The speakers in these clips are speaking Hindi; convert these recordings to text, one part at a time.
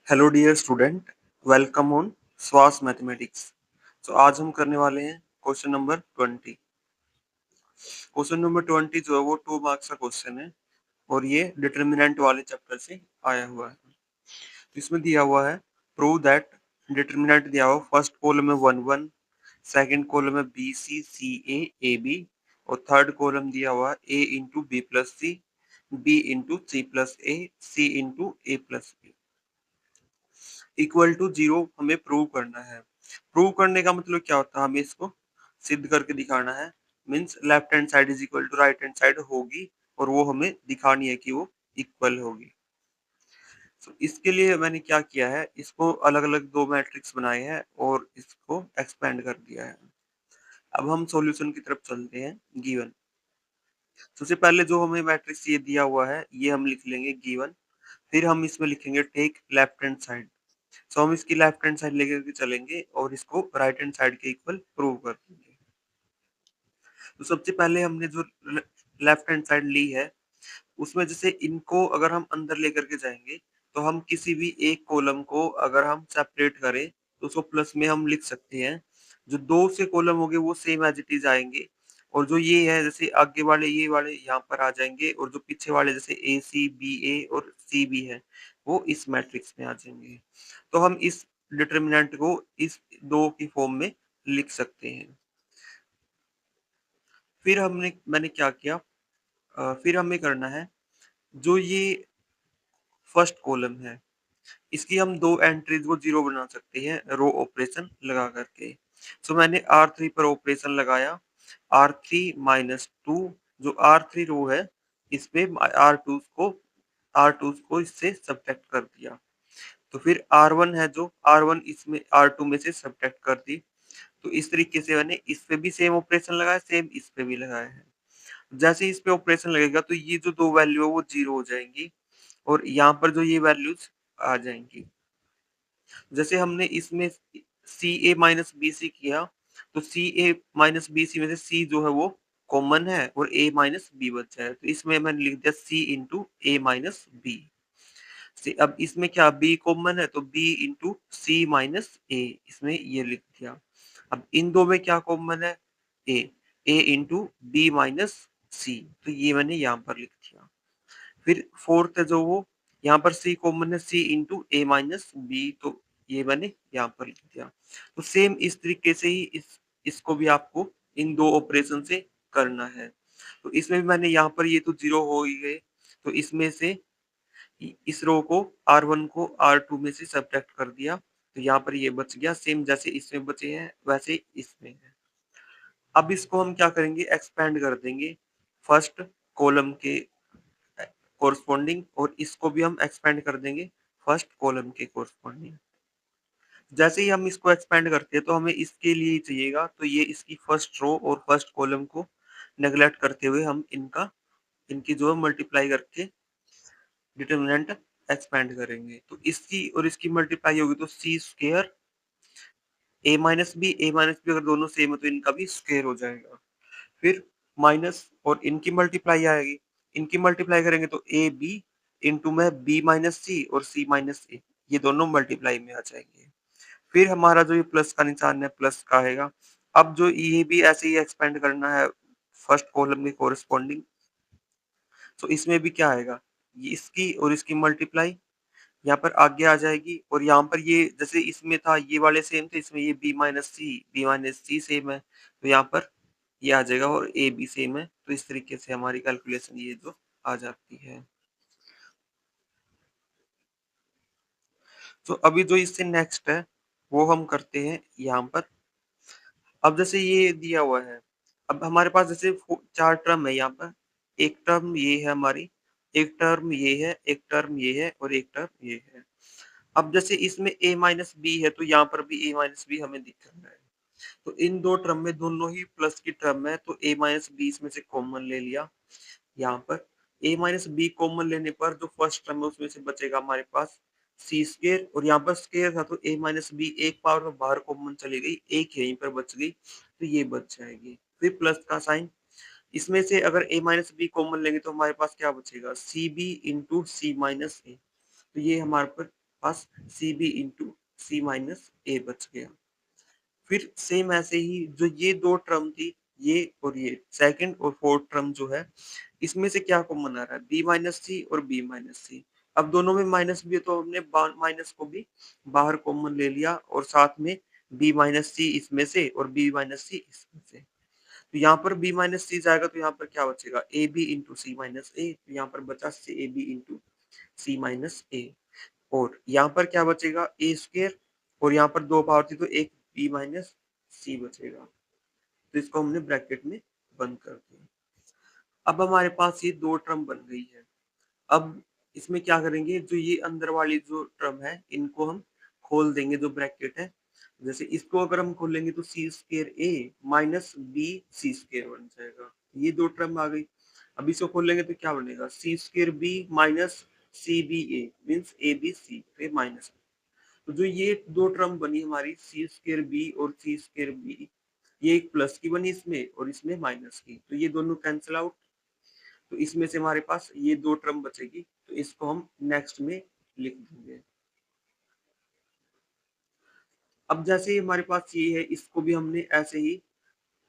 Hello dear student, welcome on स्वास मैथमेटिक्स। तो आज हम करने वाले हैं क्वेश्चन नंबर 20। क्वेश्चन नंबर 20 जो है वो 2 मार्क्स का क्वेश्चन है और ये डिटर्मिनेंट वाले चैप्टर से आया हुआ है। इसमें दिया हुआ है प्रूव दैट, डिटर्मिनेंट दिया हुआ फर्स्ट कॉलम में 1 1, सेकंड कॉलम में B C C A B और थर्ड कॉलम दिया हुआ है A into B plus C, B into C plus A, C into A plus B equal to 0 हमें प्रूव करना है। प्रूव करने का मतलब क्या होता है, हमें इसको सिद्ध करके दिखाना है। Means left hand side is equal to right hand side होगी और वो हमें दिखानी है कि वो इक्वल होगी। तो इसके लिए मैंने क्या किया है, इसको अलग अलग दो मैट्रिक्स बनाए हैं और इसको एक्सपेंड कर दिया है। अब हम सॉल्यूशन की तरफ चलते हैं। गिवन, सबसे पहले जो हमें मैट्रिक्स ये दिया हुआ है ये हम लिख लेंगे गिवन। फिर हम इसमें लिखेंगे टेक लेफ्ट हैंड साइड। सो हम इसकी लेफ्ट हैंड साइड लेकर के चलेंगे और इसको राइट हैंड साइड के इक्वल प्रूव कर देंगे। तो सबसे पहले हमने जो लेफ्ट हैंड साइड ली है उसमें जैसे इनको अगर हम अंदर लेकर के जाएंगे तो हम किसी भी एक कॉलम को अगर हम सेपरेट करें तो उसको प्लस में हम लिख सकते हैं। जो दो से कॉलम होंगे वो सेम एज इट इज आएंगे और जो ये है जैसे आगे वाले ये वाले यहाँ पर आ जाएंगे और जो पीछे वाले जैसे ए सी बी ए और सी बी है वो इस मैट्रिक्स में आ जाएंगे। तो हम इस डिटर्मिनेंट को इस दो की फॉर्म में लिख सकते हैं। फिर मैंने क्या किया, फिर हमें करना है जो ये फर्स्ट कॉलम है इसकी हम दो एंट्रीज को जीरो बना सकते हैं रो ऑपरेशन लगा करके। सो मैंने R3 पर ऑपरेशन लगाया, R3 - 2, जो R3 रो है इस पे R2 को इससे सब्ट्रैक्ट कर दिया। तो फिर R1 है जो R1 इसमें R2 में से सब्ट्रैक्ट कर दी। तो इस तरीके से मैंने इस पे भी सेम ऑपरेशन लगाया, सेम इस पे भी लगाया है। जैसे इस पे ऑपरेशन लगेगा तो ये जो दो वैल्यू है वो जीरो हो जाएंगी और यहाँ पर जो ये वैल्यूज आ जाएंगी। जैसे हमने इसमें सी ए माइनस बी सी किया तो सी ए माइनस बी सी में से सी जो है वो कॉमन है और ए माइनस बी बचा है, तो इसमें मैंने लिख दिया सी इंटू ए माइनस बी। अब इसमें क्या बी कॉमन है तो बी इंटू सी माइनस ए, इसमें ये लिख दिया। अब इन दो में क्या कॉमन है, ए, ए इंटू बी माइनस सी, तो ये मैंने यहाँ पर लिख दिया। फिर फोर्थ है जो वो यहाँ पर सी कॉमन है, सी इंटू ए माइनस बी, तो ये मैंने यहाँ पर लिख दिया। तो सेम इस तरीके से ही इसको भी आपको इन दो ऑपरेशन से करना है। तो इसमें भी मैंने यहाँ पर ये तो जीरो हो ही गए, तो इसमें से इस रो को R1 को R2 में से सब्ट्रैक्ट कर दिया तो यहाँ पर ये बच गया, सेम जैसे इसमें बचे हैं वैसे इसमें है। अब इसको हम क्या करेंगे, एक्सपेंड कर देंगे फर्स्ट कॉलम के कोरस्पॉन्डिंग और इसको भी हम एक्सपेंड कर देंगे फर्स्ट कॉलम के कोरस्पॉन्डिंग। जैसे ही हम इसको एक्सपेंड करते हैं तो हमें इसके लिए ही चाहिएगा, तो ये इसकी फर्स्ट रो और फर्स्ट कॉलम को नेग्लेक्ट करते हुए हम इनकी जो है मल्टीप्लाई करके डिटरमिनेंट एक्सपेंड करेंगे। तो इसकी और इसकी मल्टीप्लाई होगी तो सी स्क्वायर ए माइनस बी अगर दोनों सेम है तो इनका भी स्क्वायर हो जाएगा। फिर माइनस और इनकी मल्टीप्लाई आएगी, इनकी मल्टीप्लाई करेंगे तो ए बी इंटू में बी माइनस सी और सी माइनस ए, ये दोनों मल्टीप्लाई में आ जाएंगे। फिर हमारा जो ये प्लस का निशान है प्लस का आएगा। अब जो ये भी ऐसे ही एक्सपेंड करना है फर्स्ट कॉलम के कोरस्पॉन्डिंग, तो इसमें भी क्या आएगा, ये इसकी और इसकी मल्टीप्लाई यहाँ पर आगे आ जाएगी और यहाँ पर ये जैसे इसमें था ये वाले सेम थे, इसमें ये बी माइनस सी सेम है तो यहाँ पर ये आ जाएगा और ए बी सेम है, तो इस तरीके से हमारी कैलकुलेशन ये जो आ जाती है। तो अभी जो इससे नेक्स्ट है वो हम करते हैं यहाँ पर। अब जैसे ये दिया हुआ है, अब हमारे पास जैसे चार टर्म है यहाँ पर, एक टर्म ये है हमारी, एक टर्म ये है, एक टर्म ये है और एक टर्म ये है। अब जैसे इसमें a माइनस बी है तो यहाँ पर भी a माइनस बी हमें दिख रहा है। तो इन दो टर्म में दोनों ही प्लस की टर्म है तो a माइनस बी इसमें से कॉमन ले लिया। यहाँ पर a माइनस बी कॉमन लेने पर जो फर्स्ट टर्म है उसमें से बचेगा हमारे पास सी स्क्र, और यहाँ पर स्क्र था तो a माइनस बी एक पावर में बाहर कॉमन चली गई, एक यहीं पर बच गई तो ये बच जाएगी। फिर प्लस का साइन, इसमें से अगर a माइनस बी कॉमन लेंगे तो हमारे पास क्या बचेगा, सी B into C minus A, तो ये हमारे पर पास सी बी इंटू सी माइनस ए बच गया। फिर सेम ऐसे ही जो ये दो टर्म थी, ये और ये सेकंड और फोर्थ टर्म जो है, इसमें से क्या कॉमन आ रहा है, बी माइनस सी और बी माइनस सी। अब दोनों में माइनस भी है तो हमने माइनस को भी बाहर कॉमन ले लिया और साथ में बी माइनस सी इसमें से और बी माइनस सी इसमें से। तो यहाँ पर बी माइनस सी जाएगा तो यहाँ पर क्या बचेगा, A B into C minus A. तो यहाँ पर बचा C A B into C minus A. और यहाँ पर क्या बचेगा, ए स्क्वायर, और यहाँ पर दो पावर थी तो एक बी माइनस सी बचेगा। तो इसको हमने ब्रैकेट में बंद कर दिया। अब हमारे पास ये दो टर्म बन गई है। अब इसमें क्या करेंगे, जो ये अंदर वाली जो टर्म है इनको हम खोल देंगे, जो ब्रैकेट है। जैसे इसको अगर हम खोलेंगे तो सी square A minus B C square बन जाएगा। ये दो टर्म आ गई। अब इसको खोलेंगे तो क्या बनेगा, C square B minus C B A means A B C, फिर माइनस। तो जो ये दो टर्म बनी हमारी सी स्क्र बी और सी स्क्र बी, ये एक प्लस की बनी इसमें और इसमें माइनस की, तो ये दोनों कैंसिल आउट। तो इसमें से हमारे पास ये दो टर्म बचेगी, तो इसको हम नेक्स्ट में लिख देंगे। अब जैसे हमारे पास ये है, इसको भी हमने ऐसे ही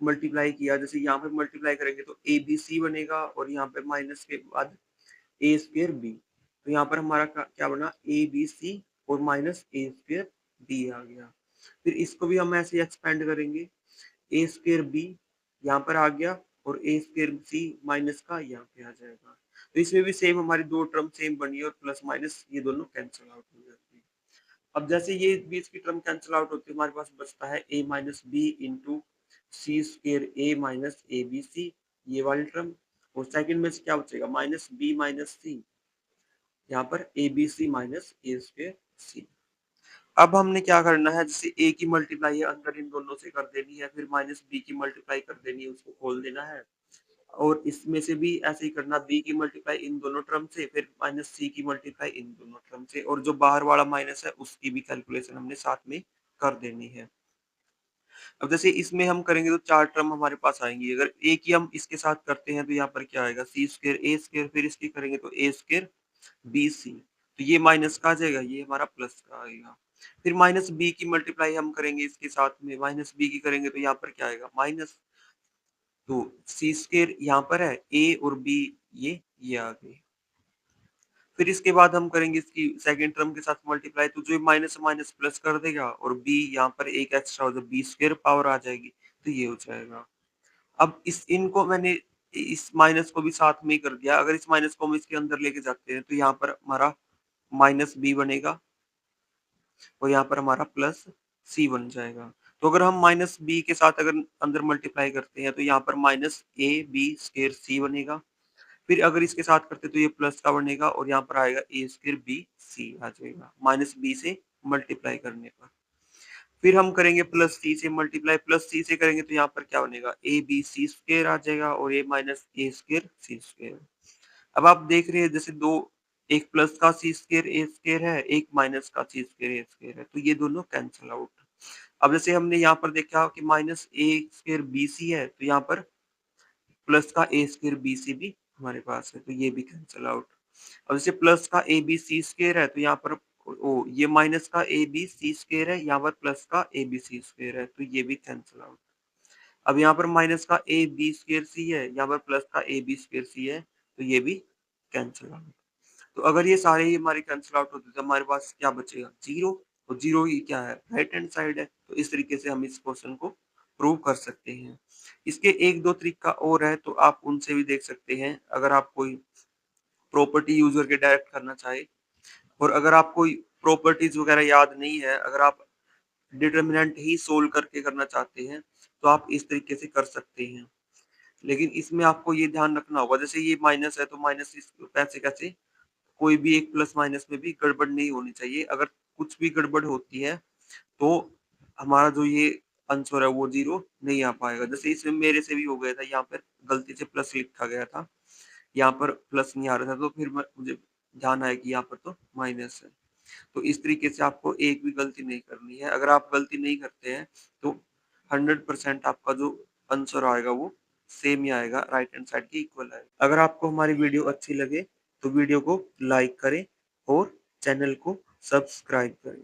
मल्टीप्लाई किया। जैसे यहाँ पे मल्टीप्लाई करेंगे तो ए बी सी बनेगा और यहाँ पे माइनस के बाद ए स्क्र बी। तो यहाँ पर हमारा क्या बना, ए बी सी और माइनस ए स्क्र बी आ गया। फिर इसको भी हम ऐसे एक्सपेंड करेंगे, ए स्क्र बी यहाँ पर आ गया और ए स्क्र सी माइनस का यहाँ पे आ जाएगा। तो इसमें भी सेम हमारी दो टर्म सेम बनी और प्लस माइनस ये दोनों कैंसिल आउट हो जाती है। अब जैसे ये बीच की टर्म कैंसिल आउट होती है, हमारे पास बचता है A minus B into C square A minus A B C, ये वाली टर्म। और सेकंड में से क्या बचेगा, माइनस बी माइनस सी, यहाँ पर A B C minus A square C. अब हमने क्या करना है, जैसे ए की मल्टीप्लाई है अंदर इन दोनों से कर देनी है, फिर माइनस बी की मल्टीप्लाई कर देनी है, उसको खोल देना है। और इसमें से भी ऐसे ही करना, बी की मल्टीप्लाई इन दोनों टर्म से, फिर माइनस सी की मल्टीप्लाई इन दोनों टर्म से, और जो बाहर वाला माइनस है उसकी भी कैलकुलेशन हमने साथ में कर देनी है। अब जैसे इसमें हम करेंगे तो चार टर्म हमारे पास आएंगी। अगर ए की हम इसके साथ करते हैं तो यहाँ पर क्या आएगा, सी स्क्र ए स्क्र, फिर इसकी करेंगे तो ए स्क्र बी सी। तो ये माइनस का आ जाएगा, ये हमारा प्लस का आएगा। फिर माइनस बी की मल्टीप्लाई हम करेंगे इसके साथ में, माइनस बी की करेंगे तो यहाँ पर क्या आएगा, माइनस। तो सी स्क्र यहाँ पर है, ए और बी ये आ गए। फिर इसके बाद हम करेंगे इसकी सेकंड टर्म के साथ मल्टीप्लाई, तो जो माइनस माइनस प्लस कर देगा और बी यहाँ पर एक एक्स्ट्रा हो जाए, बी स्क्र पावर आ जाएगी, तो ये हो जाएगा। अब इस इनको मैंने इस माइनस को भी साथ में ही कर दिया। अगर इस माइनस को हम इसके अंदर लेके जाते हैं तो यहाँ पर हमारा माइनस बी बनेगा और यहाँ पर हमारा प्लस सी बन जाएगा। तो अगर हम माइनस बी के साथ अगर अंदर मल्टीप्लाई करते हैं तो यहाँ पर माइनस ए बी स्क्र सी बनेगा। फिर अगर इसके साथ करते तो ये प्लस का बनेगा और यहाँ पर आएगा ए स्क्र बी सी आ जाएगा, माइनस बी से मल्टीप्लाई करने पर। फिर हम करेंगे प्लस सी से मल्टीप्लाई, प्लस सी से करेंगे तो यहाँ पर क्या बनेगा, ए बी सी स्क्र आ जाएगा और ए minus A square C square. अब आप देख रहे हैं जैसे दो, एक प्लस का सी स्क्र ए स्क्र है, एक माइनस का सी स्क्र ए स्क्र है, तो ये दोनों कैंसिल आउट। अब जैसे हमने यहाँ पर देखा कि minus A square B C है, तो यहाँ पर प्लस का ए स्क्र बी सी भी हमारे पास है, तो ये भी कैंसिल आउट। अब जैसे प्लस का ए बी सी स्क्र है, तो यहाँ पर ये माइनस का ए बी सी स्क्र है, यहाँ पर प्लस का ए बी सी स्क्र है, तो ये भी कैंसिल आउट। अब यहाँ पर माइनस का ए बी स्क्र सी है, यहाँ पर प्लस का ए बी स्क्र सी है, तो ये भी कैंसिल आउट। तो अगर ये सारे ही हमारे कैंसिल आउट होते तो हमारे पास क्या बचेगा, जीरो। और जीरो ही क्या है, राइट हैंड साइड है। तो इस तरीके से हम इस क्वेश्चन को प्रूव कर सकते हैं। इसके एक दो तरीका और है तो आप उनसे भी देख सकते हैं, अगर आप कोई प्रॉपर्टी यूज करके डायरेक्ट करना चाहे। और अगर आप कोई प्रॉपर्टीज वगैरह याद नहीं है, अगर आप डिटर्मिनेंट ही सोल्व करके करना चाहते हैं तो आप इस तरीके से कर सकते हैं। लेकिन इसमें आपको ये ध्यान रखना होगा, जैसे ये माइनस है तो माइनस इस कैसे कैसे, कोई भी एक प्लस माइनस में भी गड़बड़ नहीं होनी चाहिए। अगर कुछ भी गड़बड़ होती है तो हमारा जो ये आंसर है वो जीरो नहीं आ पाएगा। जैसे इसमें मेरे से भी हो गया था, यहाँ पर गलती से प्लस लिखा गया था, यहाँ पर प्लस नहीं आ रहा था, तो फिर मुझे ध्यान आया कि यहाँ पर तो माइनस है। तो इस तरीके से आपको एक भी गलती नहीं करनी है। अगर आप गलती नहीं करते हैं तो 100% आपका जो आंसर आएगा वो सेम ही आएगा, राइट हैंड साइड की इक्वल आएगा। अगर आपको हमारी वीडियो अच्छी लगे तो वीडियो को लाइक करें और चैनल को सब्सक्राइब करें।